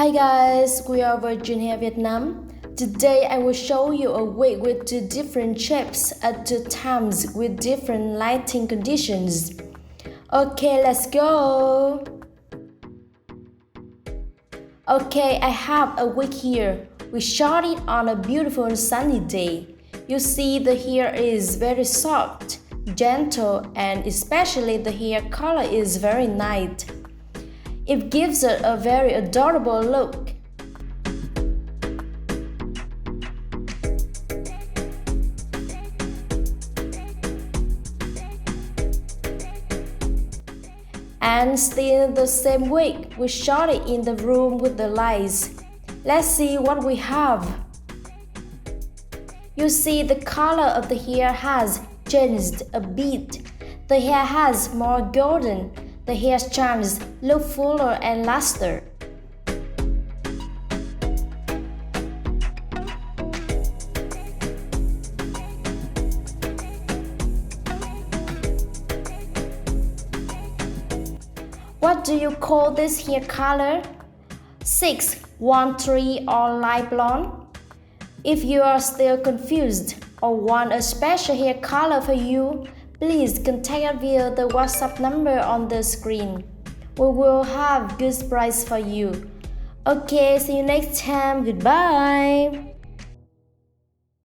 Hi guys, we are Virgin Hair Vietnam. Today I will show you a wig with two different shapes at two times with different lighting conditions. Okay, let's go! Okay, I have a wig here. We shot it on a beautiful sunny day. You see the hair is very soft, gentle, and especially the hair color is very nice. It gives it a very adorable look. And still the same wig, we shot it in the room with the lights. Let's see what we have. You see the color of the hair has changed a bit. The hair has more golden. The hair strands look fuller and luster. What do you call this hair color? 613 or light blonde? If you are still confused or want a special hair color for you, please contact us via the WhatsApp number on the screen. We will have good price for you. Okay, see you next time. Goodbye.